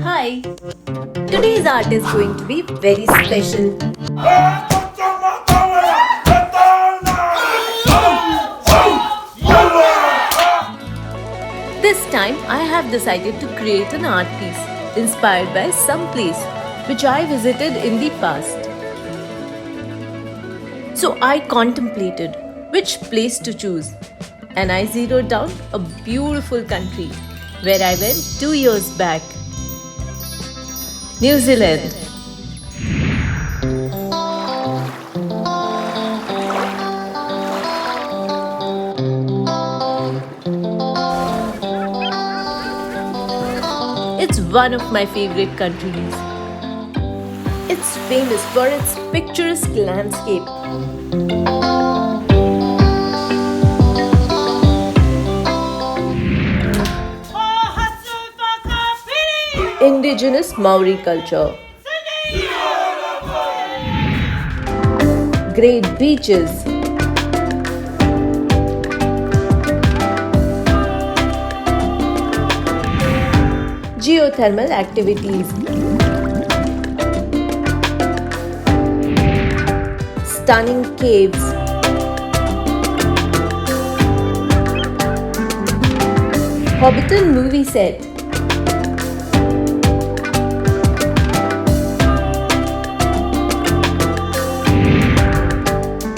Hi! Today's art is going to be very special. This time I have decided to create an art piece inspired by some place which I visited in the past. So I contemplated which place to choose and I zeroed down a beautiful country where I went 2 years back. New Zealand. It's one of my favorite countries. It's famous for its picturesque landscape. Indigenous Maori culture. Great beaches. Geothermal activities. Stunning caves. Hobbiton movie set.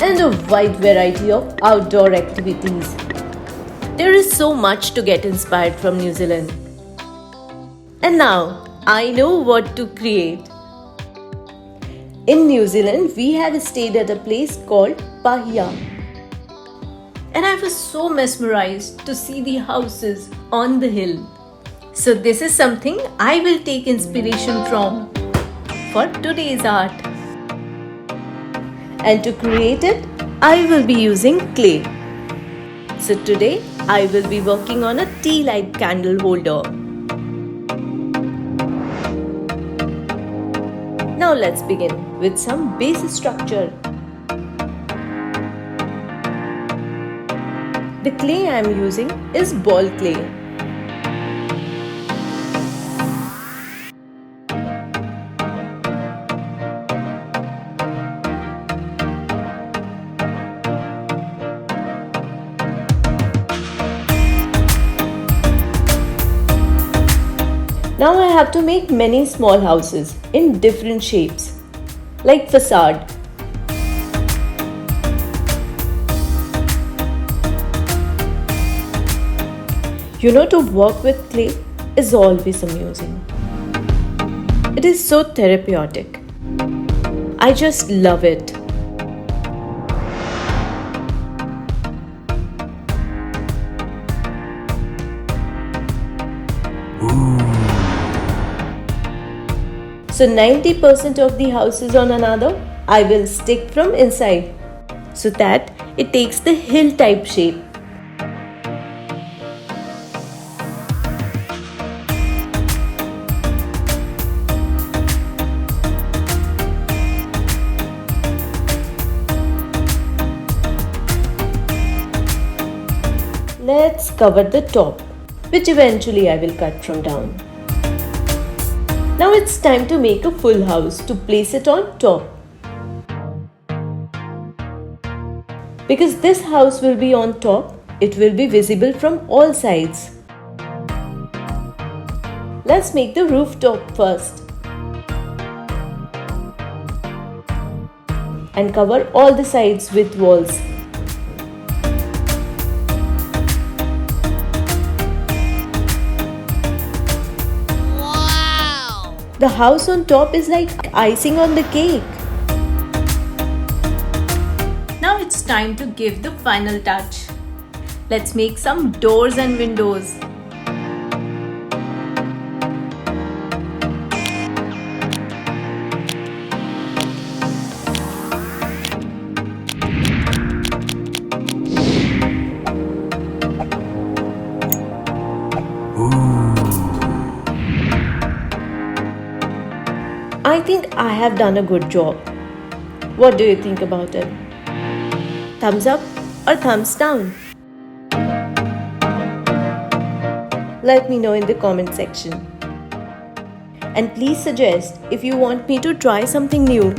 And a wide variety of outdoor activities. There is so much to get inspired from New Zealand. And now I know what to create. In New Zealand, we have stayed at a place called Pahia. And I was so mesmerized to see the houses on the hill. So this is something I will take inspiration from for today's art. And to create it, I will be using clay. So today, I will be working on a tea light candle holder. Now let's begin with some basic structure. The clay I am using is ball clay. Now I have to make many small houses in different shapes, like facade. To work with clay is always amusing. It is so therapeutic. I just love it. So 90% of the house is on another, I will stick from inside so that it takes the hill type shape. Let's cover the top, which eventually I will cut from down. Now it's time to make a full house to place it on top. Because this house will be on top, it will be visible from all sides. Let's make the rooftop first. And cover all the sides with walls. The house on top is like icing on the cake. Now it's time to give the final touch. Let's make some doors and windows. I think I have done a good job. What do you think about it? Thumbs up or thumbs down? Let me know in the comment section. and please suggest if you want me to try something new.